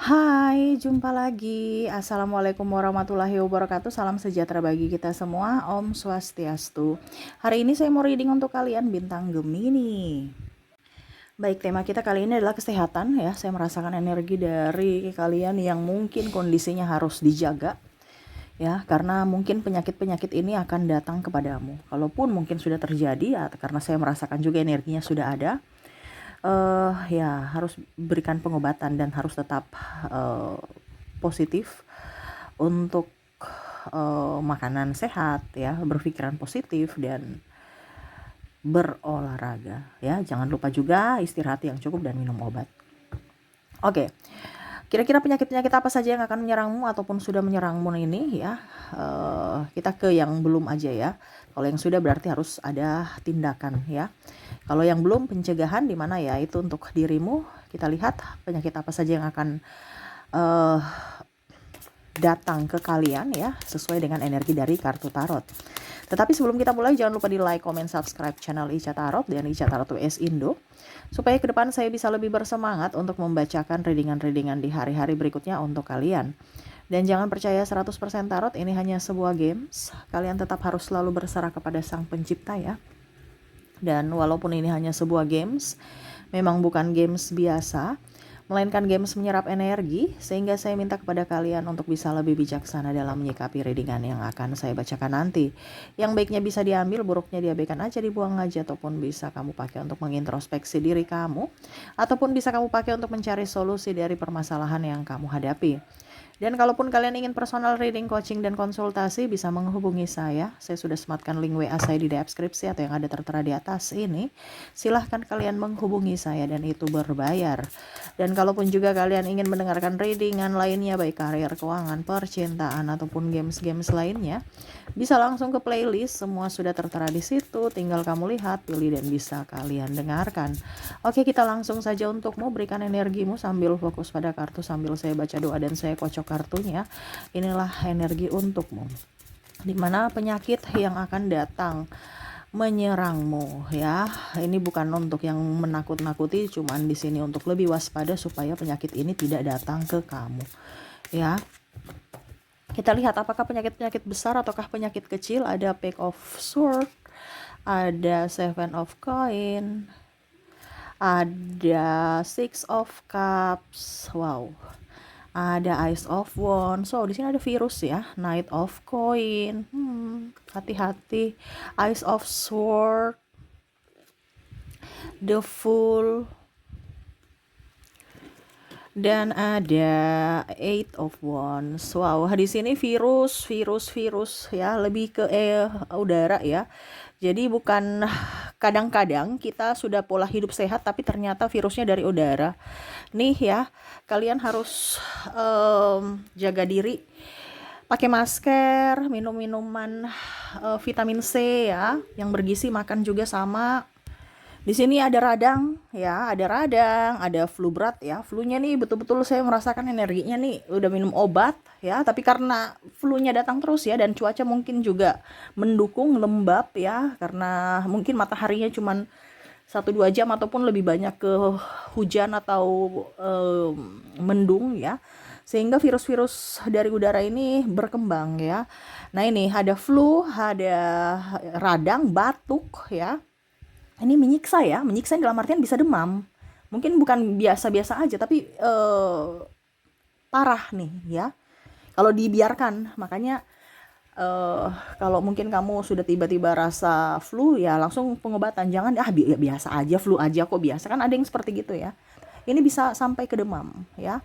Hai, jumpa lagi. Assalamualaikum warahmatullahi wabarakatuh. Salam sejahtera bagi kita semua. Om Swastiastu. Hari ini saya mau reading untuk kalian bintang Gemini. Baik, tema kita kali ini adalah kesehatan ya. Saya merasakan energi dari kalian yang mungkin kondisinya harus dijaga ya, karena mungkin penyakit-penyakit ini akan datang kepadamu. Kalaupun mungkin sudah terjadi ya, karena saya merasakan juga energinya sudah ada. Ya harus berikan pengobatan dan harus tetap positif untuk makanan sehat ya, berpikiran positif dan berolahraga ya. Jangan lupa juga istirahat yang cukup dan minum obat. Oke. Kira-kira penyakit-penyakit apa saja yang akan menyerangmu ataupun sudah menyerangmu ini ya. Kita ke yang belum aja ya. Kalau yang sudah berarti harus ada tindakan ya. Kalau yang belum, pencegahan di mana ya, itu untuk dirimu. Kita lihat penyakit apa saja yang akan datang ke kalian ya, sesuai dengan energi dari kartu tarot. Tetapi sebelum kita mulai, jangan lupa di like, comment, subscribe channel Ica Tarot dan Ica Tarot US Indo, supaya ke depan saya bisa lebih bersemangat untuk membacakan readingan-readingan di hari-hari berikutnya untuk kalian. Dan jangan percaya 100% tarot, ini hanya sebuah games. Kalian tetap harus selalu berserah kepada Sang Pencipta ya. Dan walaupun ini hanya sebuah games, memang bukan games biasa, melainkan games menyerap energi, sehingga saya minta kepada kalian untuk bisa lebih bijaksana dalam menyikapi readingan yang akan saya bacakan nanti. Yang baiknya bisa diambil, buruknya diabaikan aja, dibuang aja, ataupun bisa kamu pakai untuk mengintrospeksi diri kamu, ataupun bisa kamu pakai untuk mencari solusi dari permasalahan yang kamu hadapi. Dan kalaupun kalian ingin personal reading, coaching, dan konsultasi, bisa menghubungi saya. Saya sudah sematkan link WA saya di deskripsi atau yang ada tertera di atas ini. Silahkan kalian menghubungi saya dan itu berbayar. Dan kalaupun juga kalian ingin mendengarkan readingan lainnya, baik karir, keuangan, percintaan, ataupun games-games lainnya, bisa langsung ke playlist. Semua sudah tertera di situ. Tinggal kamu lihat, pilih, dan bisa kalian dengarkan. Oke, kita langsung saja untukmu. Berikan energimu sambil fokus pada kartu, sambil saya baca doa dan saya kocok kartunya. Inilah energi untukmu, dimana penyakit yang akan datang menyerangmu ya. Ini bukan untuk yang menakut-nakuti, cuman di sini untuk lebih waspada supaya penyakit ini tidak datang ke kamu ya. Kita lihat apakah penyakit-penyakit besar ataukah penyakit kecil. Ada Page of Sword, ada Seven of Coin, ada Six of Cups, wow, ada Ice of Wands. So di sini ada virus ya, Knight of Coin, hati-hati. Ice of Sword, The Fool, dan ada Eight of Wands. Wow, di sini virus ya, lebih ke udara ya. Jadi bukan, kadang-kadang kita sudah pola hidup sehat tapi ternyata virusnya dari udara. Nih ya, kalian harus jaga diri, pakai masker, minum minuman vitamin C ya, yang bergizi, makan juga sama. Di sini ada radang ya, ada flu berat ya. Flu-nya nih betul-betul saya merasakan energinya nih, udah minum obat ya, tapi karena flu-nya datang terus ya, dan cuaca mungkin juga mendukung, lembab ya, karena mungkin mataharinya cuman 1-2 jam ataupun lebih banyak ke hujan atau mendung ya, sehingga virus-virus dari udara ini berkembang ya. Nah ini ada flu, ada radang, batuk ya. Ini menyiksa dalam artian bisa demam. Mungkin bukan biasa-biasa aja, tapi parah nih ya. Kalau dibiarkan, makanya kalau mungkin kamu sudah tiba-tiba rasa flu ya, langsung pengobatan. Jangan biasa aja, flu aja kok biasa. Kan ada yang seperti gitu ya. Ini bisa sampai ke demam ya.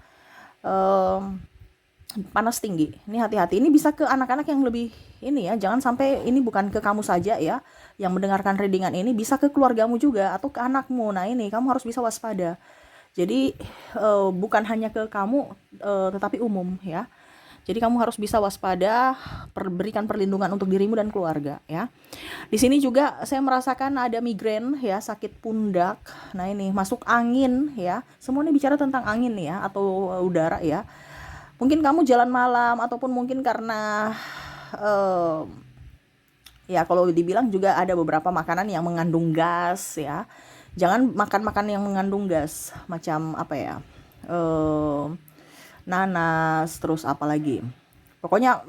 Panas tinggi. Ini hati-hati. Ini bisa ke anak-anak yang lebih ini ya. Jangan sampai ini bukan ke kamu saja ya yang mendengarkan readingan ini, bisa ke keluargamu juga atau ke anakmu. Nah, ini kamu harus bisa waspada. Jadi bukan hanya ke kamu tetapi umum ya. Jadi kamu harus bisa waspada, berikan perlindungan untuk dirimu dan keluarga ya. Di sini juga saya merasakan ada migrain ya, sakit pundak. Nah, ini masuk angin ya. Semua ini bicara tentang angin ya, atau udara ya. Mungkin kamu jalan malam, ataupun mungkin karena ya kalau dibilang juga ada beberapa makanan yang mengandung gas ya. Jangan makan yang mengandung gas, macam apa ya, nanas, terus apa lagi. Pokoknya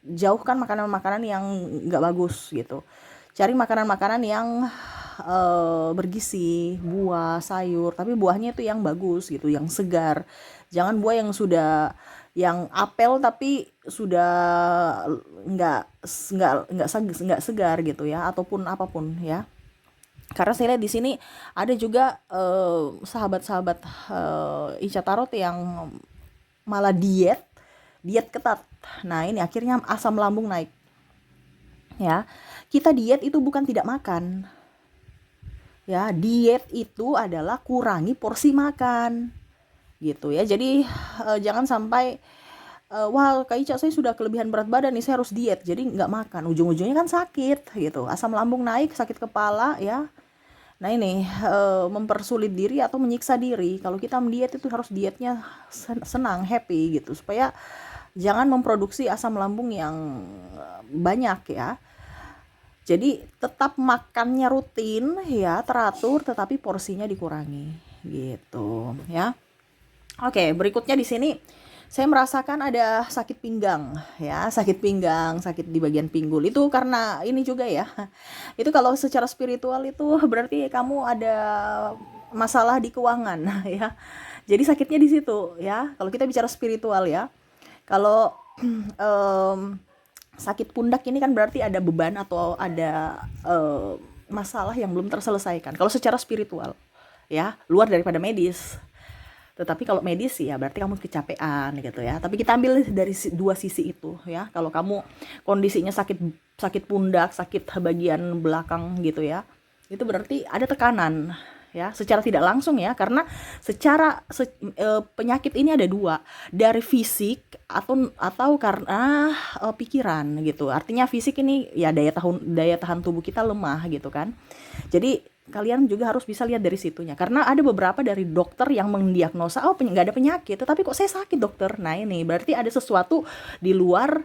jauhkan makanan-makanan yang nggak bagus gitu. Cari makanan-makanan yang bergizi, buah, sayur, tapi buahnya itu yang bagus gitu, yang segar. Jangan buah yang apel tapi sudah nggak nggak segar gitu ya, ataupun apapun ya. Karena saya lihat di sini ada juga sahabat-sahabat Ica Tarot yang malah diet ketat. Nah ini akhirnya asam lambung naik ya. Kita diet itu bukan tidak makan ya, diet itu adalah kurangi porsi makan gitu ya. Jadi jangan sampai wah Kak Ica saya sudah kelebihan berat badan nih, saya harus diet jadi nggak makan, ujung-ujungnya kan sakit gitu, asam lambung naik, sakit kepala ya. Nah ini mempersulit diri atau menyiksa diri. Kalau kita mendiet itu harus dietnya senang, happy gitu, supaya jangan memproduksi asam lambung yang banyak ya. Jadi tetap makannya rutin ya, teratur, tetapi porsinya dikurangi gitu ya. Oke, berikutnya di sini saya merasakan ada sakit pinggang ya, sakit di bagian pinggul. Itu karena ini juga ya. Itu kalau secara spiritual itu berarti kamu ada masalah di keuangan ya. Jadi sakitnya di situ ya. Kalau kita bicara spiritual ya. Kalau sakit pundak ini kan berarti ada beban atau ada masalah yang belum terselesaikan. Kalau secara spiritual ya, luar daripada medis. Tetapi kalau medis ya berarti kamu kecapean gitu ya. Tapi kita ambil dari dua sisi itu ya. Kalau kamu kondisinya sakit pundak, sakit bagian belakang gitu ya, itu berarti ada tekanan ya, secara tidak langsung ya, karena penyakit ini ada dua, dari fisik atau karena pikiran gitu. Artinya fisik ini ya daya tahan tubuh kita lemah gitu kan. Jadi kalian juga harus bisa lihat dari situnya, karena ada beberapa dari dokter yang mendiagnosa nggak ada penyakit, tetapi kok saya sakit dokter. Nah ini berarti ada sesuatu di luar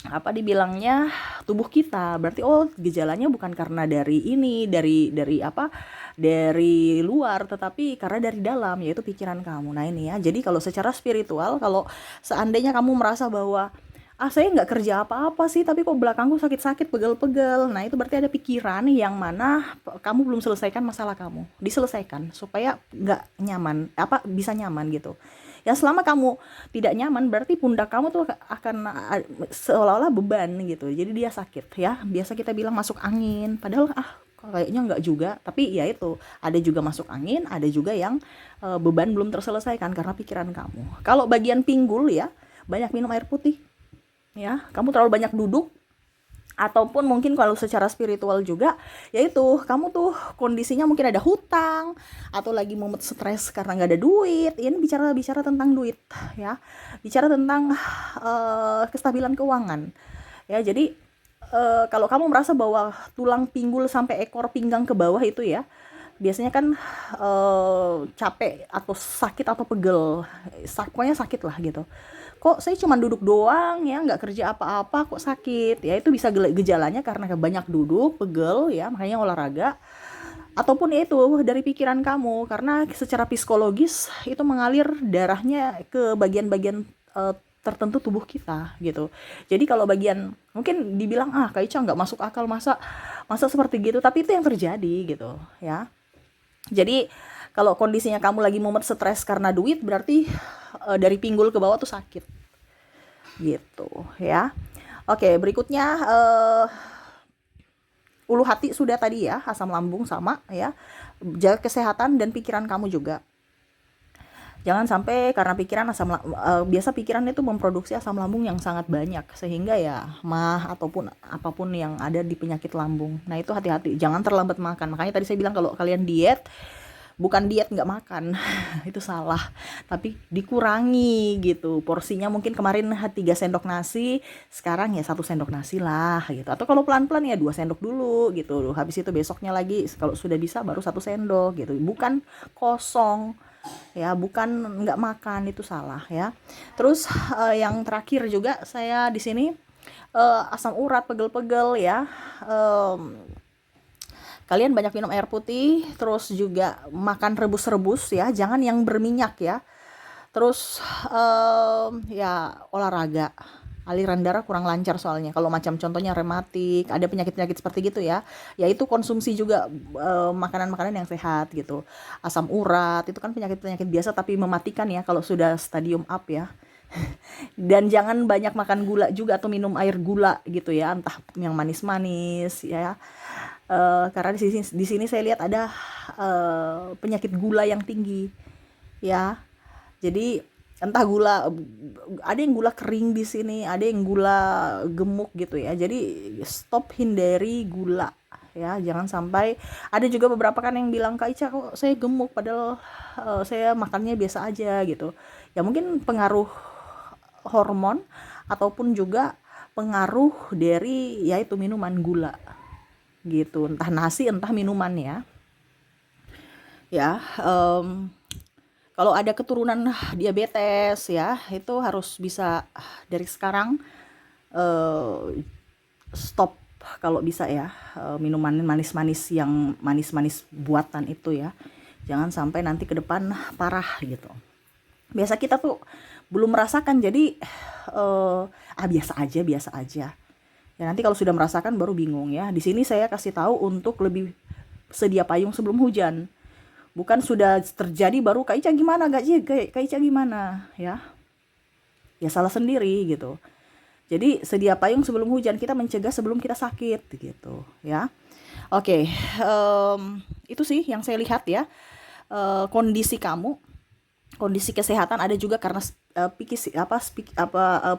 apa dibilangnya tubuh kita. Berarti gejalanya bukan karena dari luar, tetapi karena dari dalam, yaitu pikiran kamu. Nah ini ya, jadi kalau secara spiritual, kalau seandainya kamu merasa bahwa saya nggak kerja apa-apa sih, tapi kok belakangku sakit-sakit, pegel-pegel. Nah itu berarti ada pikiran yang mana kamu belum selesaikan masalah kamu. Diselesaikan supaya nggak nyaman, bisa nyaman gitu. Ya selama kamu tidak nyaman, berarti pundak kamu tuh akan seolah-olah beban gitu. Jadi dia sakit ya. Biasa kita bilang masuk angin, padahal kayaknya nggak juga. Tapi ya itu, ada juga masuk angin, ada juga yang beban belum terselesaikan karena pikiran kamu. Kalau bagian pinggul ya, banyak minum air putih. Ya, kamu terlalu banyak duduk, ataupun mungkin kalau secara spiritual juga, yaitu kamu tuh kondisinya mungkin ada hutang atau lagi mumet stres karena nggak ada duit. Ini bicara tentang duit ya, bicara tentang kestabilan keuangan ya. Jadi kalau kamu merasa bahwa tulang pinggul sampai ekor pinggang ke bawah itu ya, biasanya kan capek atau sakit atau pegel, pokoknya sakit lah gitu. Kok saya cuma duduk doang ya, nggak kerja apa-apa kok sakit ya. Itu bisa gejalanya karena banyak duduk, pegel ya, makanya olahraga. Ataupun itu dari pikiran kamu, karena secara psikologis itu mengalir darahnya ke bagian-bagian tertentu tubuh kita gitu. Jadi kalau bagian mungkin dibilang Kak Ica nggak masuk akal, masa seperti gitu, tapi itu yang terjadi gitu ya. Jadi kalau kondisinya kamu lagi mumet stres karena duit, berarti dari pinggul ke bawah tuh sakit gitu ya. Oke, berikutnya ulu hati sudah tadi ya, asam lambung sama ya. Jaga kesehatan dan pikiran kamu juga. Jangan sampai karena pikiran biasa pikiran itu memproduksi asam lambung yang sangat banyak, sehingga ya ataupun apapun yang ada di penyakit lambung. Nah itu hati-hati, jangan terlambat makan. Makanya tadi saya bilang kalau kalian diet, bukan diet nggak makan, itu salah, tapi dikurangi gitu porsinya. Mungkin kemarin 3 sendok nasi, sekarang ya 1 sendok nasi lah gitu. Atau kalau pelan-pelan ya 2 sendok dulu gitu, habis itu besoknya lagi kalau sudah bisa baru 1 sendok gitu. Bukan kosong ya, bukan nggak makan, itu salah ya. Terus yang terakhir juga saya di sini asam urat, pegel-pegel ya. Kalian banyak minum air putih, terus juga makan rebus-rebus ya, jangan yang berminyak ya. Terus ya olahraga, aliran darah kurang lancar soalnya. Kalau macam contohnya rematik, ada penyakit-penyakit seperti gitu ya. Ya itu konsumsi juga makanan-makanan yang sehat gitu. Asam urat itu kan penyakit-penyakit biasa tapi mematikan ya kalau sudah stadium up ya. Dan jangan banyak makan gula juga atau minum air gula gitu ya, entah yang manis-manis ya. Karena di sini saya lihat ada penyakit gula yang tinggi ya. Jadi entah gula, ada yang gula kering di sini, ada yang gula gemuk gitu ya. Jadi stop, hindari gula ya, jangan sampai. Ada juga beberapa kan yang bilang, Kak Ica kok saya gemuk padahal saya makannya biasa aja gitu. Ya mungkin pengaruh hormon ataupun juga pengaruh dari yaitu minuman gula gitu, entah nasi entah minuman ya. Ya, kalau ada keturunan diabetes ya, itu harus bisa dari sekarang stop kalau bisa ya, minuman manis-manis yang manis-manis buatan itu ya. Jangan sampai nanti ke depan parah gitu. Biasa kita tuh belum merasakan, jadi biasa aja. Ya nanti kalau sudah merasakan baru bingung ya. Di sini saya kasih tahu untuk lebih sedia payung sebelum hujan. Bukan sudah terjadi baru Kak Ica gimana, Kak Ica gimana ya. Ya salah sendiri gitu. Jadi sedia payung sebelum hujan, kita mencegah sebelum kita sakit gitu ya. Oke, itu sih yang saya lihat ya. Kondisi kamu, kondisi kesehatan ada juga karena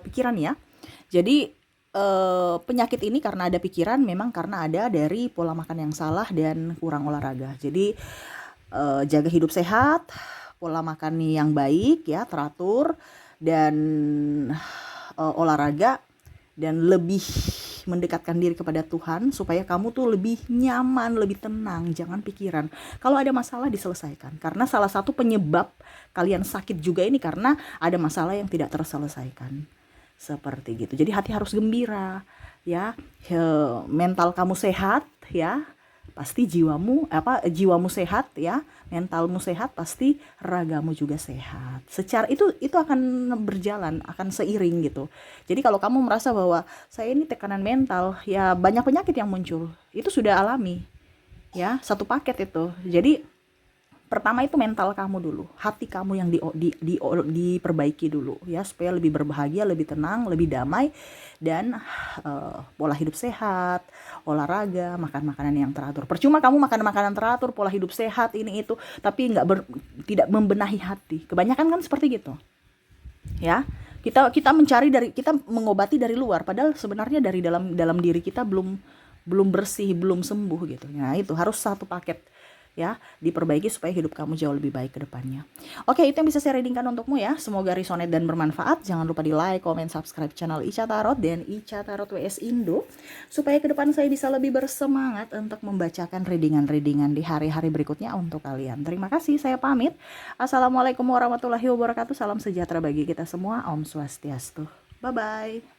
pikiran ya. Jadi penyakit ini karena ada pikiran, memang karena ada dari pola makan yang salah dan kurang olahraga. Jadi jaga hidup sehat, pola makan yang baik ya, teratur, dan olahraga, dan lebih mendekatkan diri kepada Tuhan supaya kamu tuh lebih nyaman, lebih tenang, jangan pikiran. Kalau ada masalah diselesaikan. Karena salah satu penyebab kalian sakit juga ini karena ada masalah yang tidak terselesaikan. Seperti gitu. Jadi hati harus gembira ya. Mental kamu sehat ya, pasti jiwamu sehat ya, mentalmu sehat, pasti ragamu juga sehat. Secara itu akan berjalan, akan seiring gitu. Jadi kalau kamu merasa bahwa saya ini tekanan mental, ya banyak penyakit yang muncul. Itu sudah alami. Ya, satu paket itu. Jadi pertama itu mental kamu dulu, hati kamu yang diperbaiki dulu ya, supaya lebih berbahagia, lebih tenang, lebih damai, dan pola hidup sehat, olahraga, makan makanan yang teratur. Percuma kamu makan makanan teratur, pola hidup sehat, ini itu, tapi tidak membenahi hati. Kebanyakan kan seperti gitu ya. Kita mengobati dari luar, padahal sebenarnya dari dalam diri kita belum bersih, belum sembuh gitu. Nah itu harus satu paket ya, diperbaiki supaya hidup kamu jauh lebih baik ke depannya. Oke, itu yang bisa saya readingkan untukmu ya. Semoga resonate dan bermanfaat. Jangan lupa di like, comment, subscribe channel Ica Tarot dan Ica Tarot WS Indo, supaya ke depan saya bisa lebih bersemangat untuk membacakan readingan-readingan di hari-hari berikutnya untuk kalian. Terima kasih, saya pamit. Assalamualaikum warahmatullahi wabarakatuh. Salam sejahtera bagi kita semua. Om Swastiastu. Bye-bye.